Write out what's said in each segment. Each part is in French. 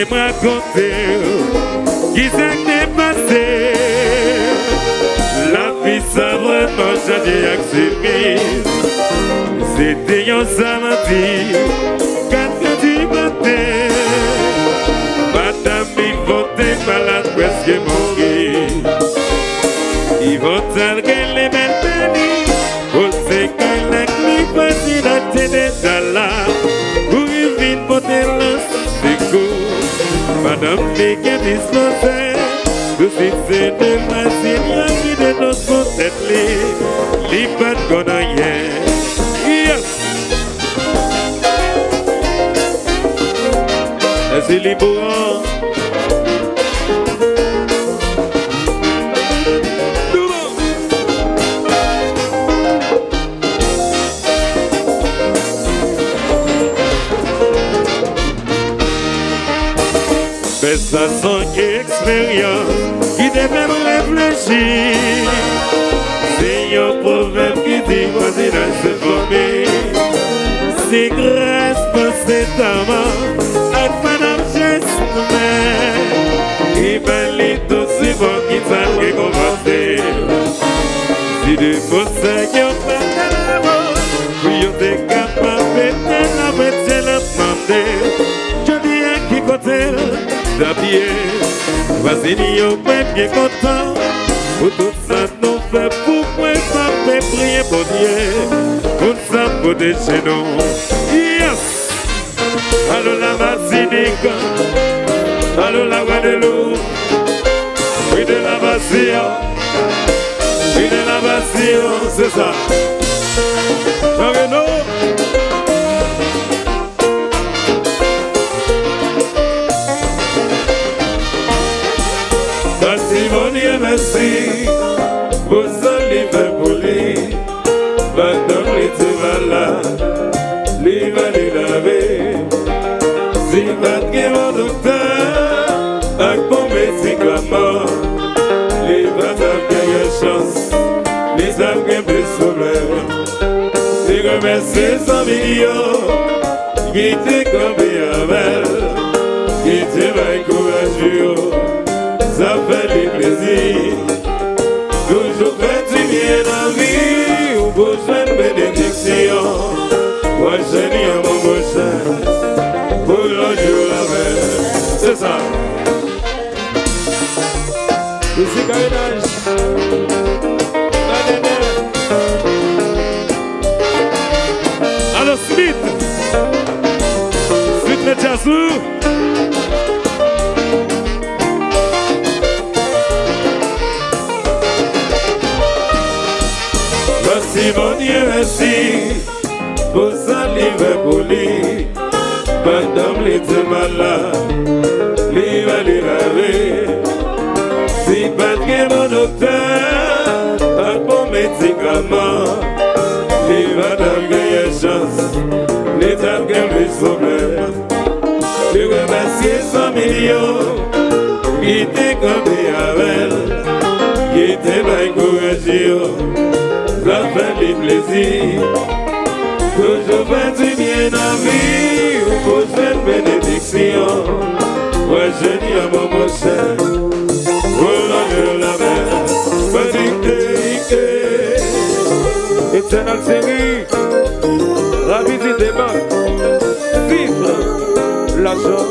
laissez me raconter qui s'est passé. La vie ça vraiment changé avec c'était un samedi, 4h du matin. Madame Yvonne est malade, presque mourir. Yvonne qu'elle est belle bénie, on sait qu'elle est facile à déjà là. Pour une vie de beauté, c'est cool. Madame dit qu'elle dispensait, tout de suite c'est de facile, la vie de notre tête, les pas de gonaïen. C'est les beaux. Mais ça sent expérience qui devait réfléchir. C'est un proverbe qui dit voisinage se former. C'est grâce pour cet amant avec madame Chesnay. Et ben les deux c'est bon qui s'en commencé. Si de beaux sacs y'ont pas de l'amour, puis y'ont des capables de la mettre la demandé. Je dis à qui côté d'habiller, voisine y'ont pas bien content. Pour tout ça nous fait pourquoi ça fait prier pour Dieu. Pour ça pour des chez nous. Yes! Allô la Martinique, allô la Guadeloupe, oui de la Bastille, oui de la Bastille, c'est ça. Renaud. Merci mon Dieu, merci pour ce livre pour lui. Madame les malades, les laver. Si votre mon docteur, avec mon médicament, les batailles gagnent chance, les âmes gagnent des sommets. Les remercier 100 millions, qui t'est comme Abel, qui t'est bien courageux, ça fait des plaisirs. Toujours fait du bien en vie, ou besoin de bénédiction. Moi j'ai mis à mon prochain. Pour l'enjeu la mer, c'est ça. Ici Gaïnage. Alors Smith Netjasou. Merci mon Dieu, merci pour ça livre pour lui. Madame les deux malades, les va les laver. Si pas de mon docteur, un bon médicament, les va gagner chance, les dames gagnent les sommets. Les remercier 100 millions, qui étaient comme des Abel, qui étaient bien courageux, ça fait des plaisirs. Toujours fait du bien en vie, ou pour faire bénédiction. Moi je dis à mon prochain, pour l'honneur la mer, pas dicter. Éternel série, la visite des banques, vivre la joie.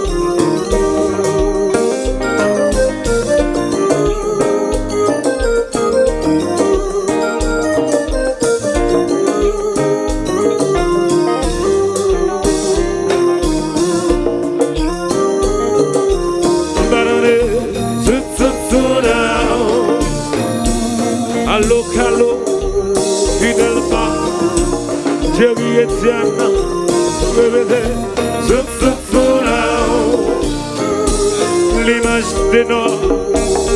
Allo, fidèle pas, Jerry Etienne, bébé, l'image des Nord,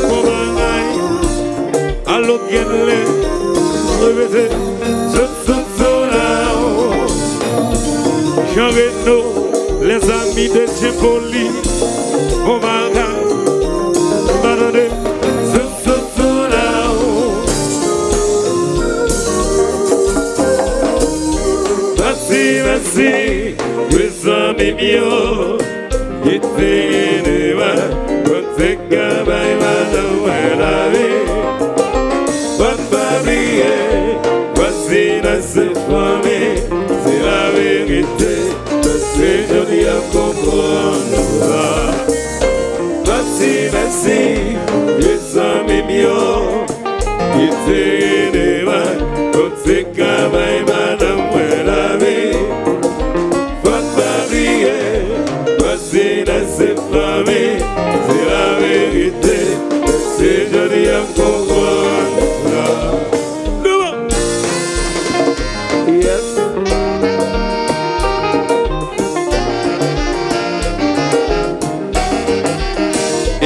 mon bagaille, allo, Genle, bébé, Jean Reno, les amis de Tiepoli, mon bagaille, banane, merci, mes amis mieux,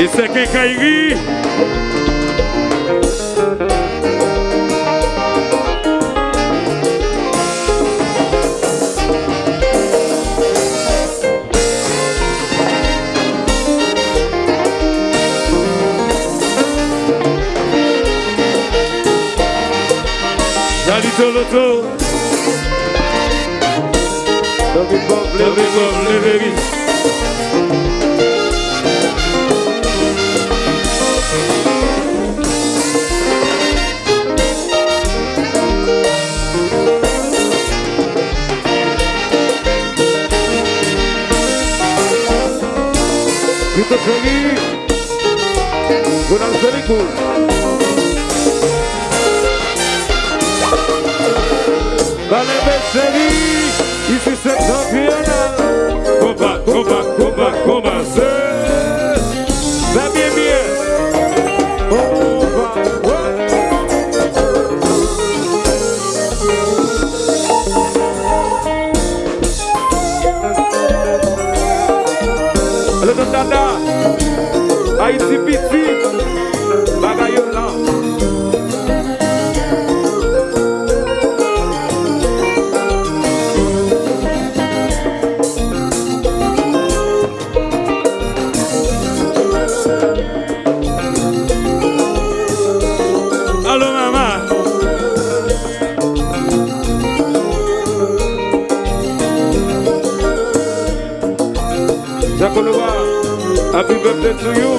Et c'est Kenkairi. Salut Toloto. Kita segi, gunang seribu. Balai berseri, isi septempiana. Combat, Va bien, bien. Le don dada, Haïti piti, bagayon là. Allô maman. Jakolowa, happy birthday to you.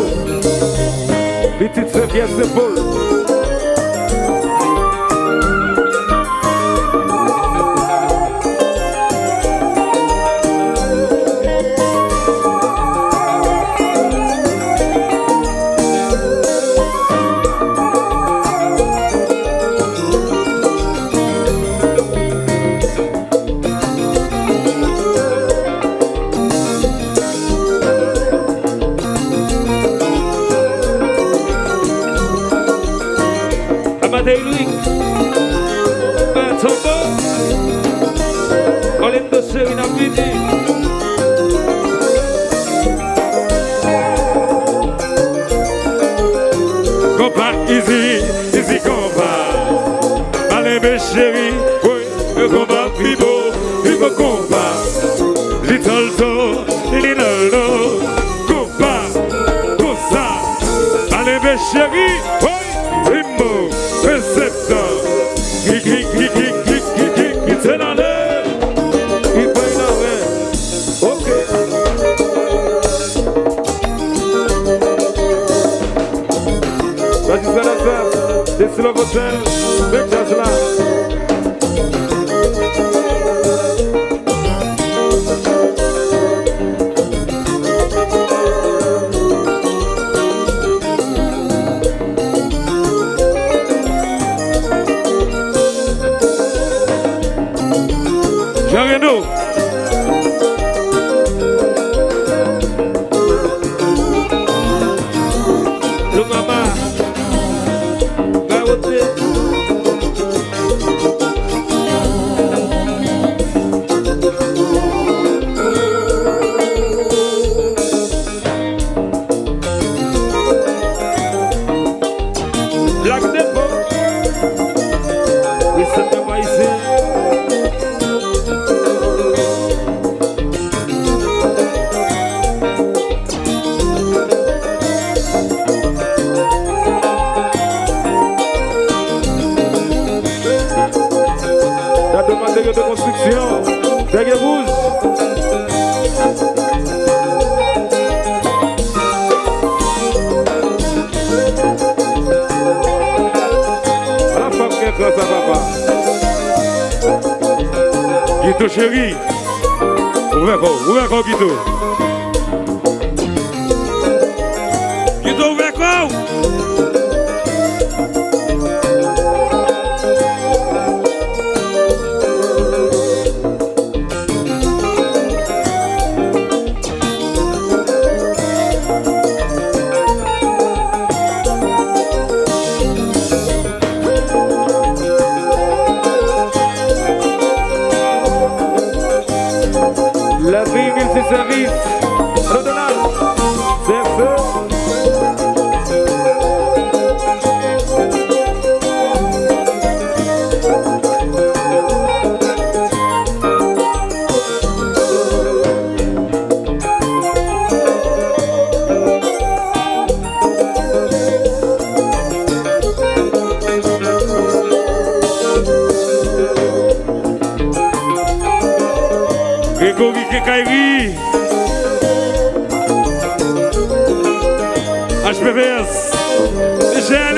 Petite sœur qui est Paul. Amadei Luiz, Tombo, Olendo Serena Vidi. Combat, easy combat. Allez mes chéris, oui, le combat vivo combat. Little do, combat, comme ça. Allez mes chéris, oui, Rimbo, récepteur. C'est dans l'air. Il paye la main. Ok. Vas-y, c'est la fête. Laissez le votel. Mec, ça, là. Jean-Renaud. Le maman. Garoté. Black Depo. Et c'est un maïsé. La demande de construction, derrière vous. Guito chéri. Ouvre encore Guito. Guito ouvre encore. La vie, multiservice. Redonnal. C'est feu. Grégory Kekairi, HPVS, GL.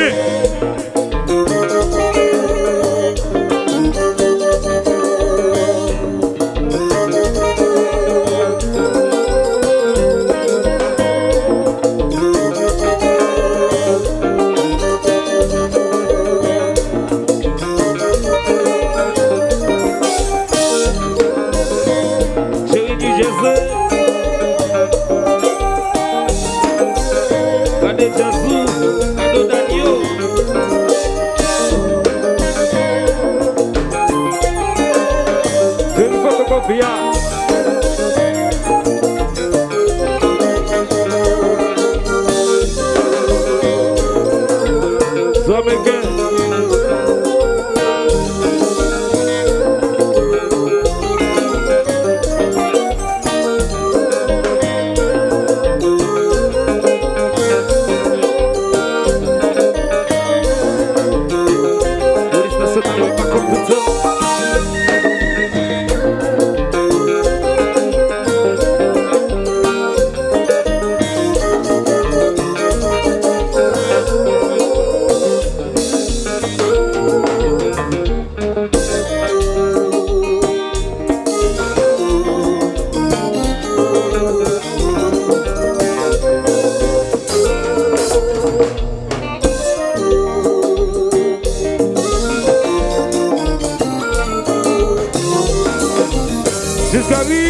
Giscali,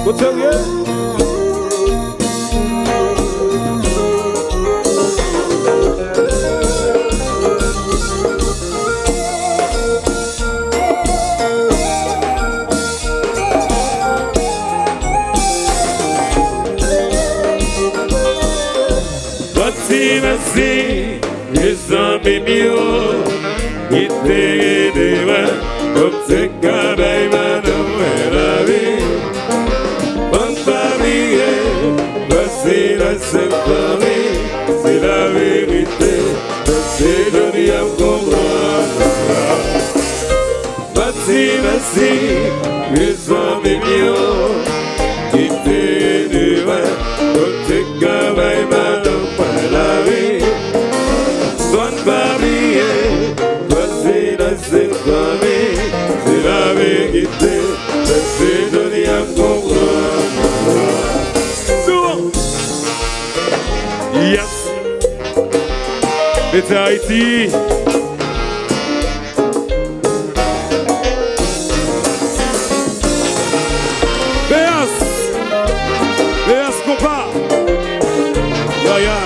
vous seriez? Merci, les amis mieux, qui t'aident, comme c'est qu'à la vie. Bonne famille, voici la symphonie, c'est la vérité, c'est donné à comprendre. Merci, les amis mieux, qui t'aident, comme c'est qu'à la vie. Bonne famille, voici la symphonie, c'est la vérité, c'est donné à comprendre. Yes. It's Haïti. BS compas. Ya.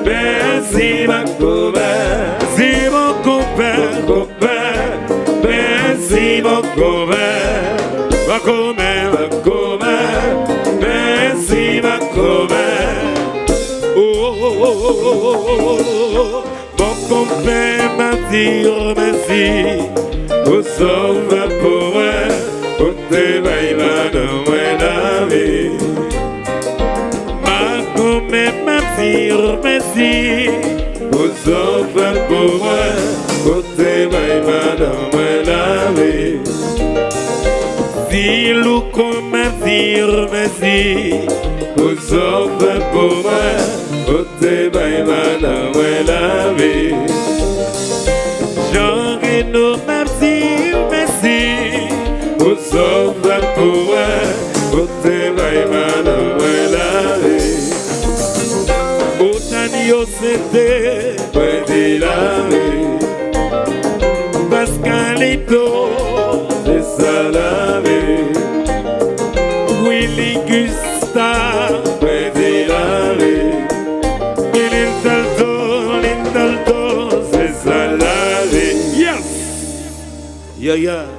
Merci ma copain, si mon copain, merci mon copain, ma copain, mon compère m'a dit merci. Au sauve pour moi, au te baila dans la vie. Ma compère m'a dit merci. Au sauve pour moi, au te baila dans la vie. Si l'ou m'a dit merci. Au sauve pour moi, au te baila dans la vie. J'aurais nos merci, merci. Au sauve pour moi, au te baila dans la vie. Autant yo c'était, ouais la vie. Pascalito, c'est ça la vie. Willy Gustave, ouais la vie. L'Indaldo, c'est ça la vie. Yes! Yeah, yeah.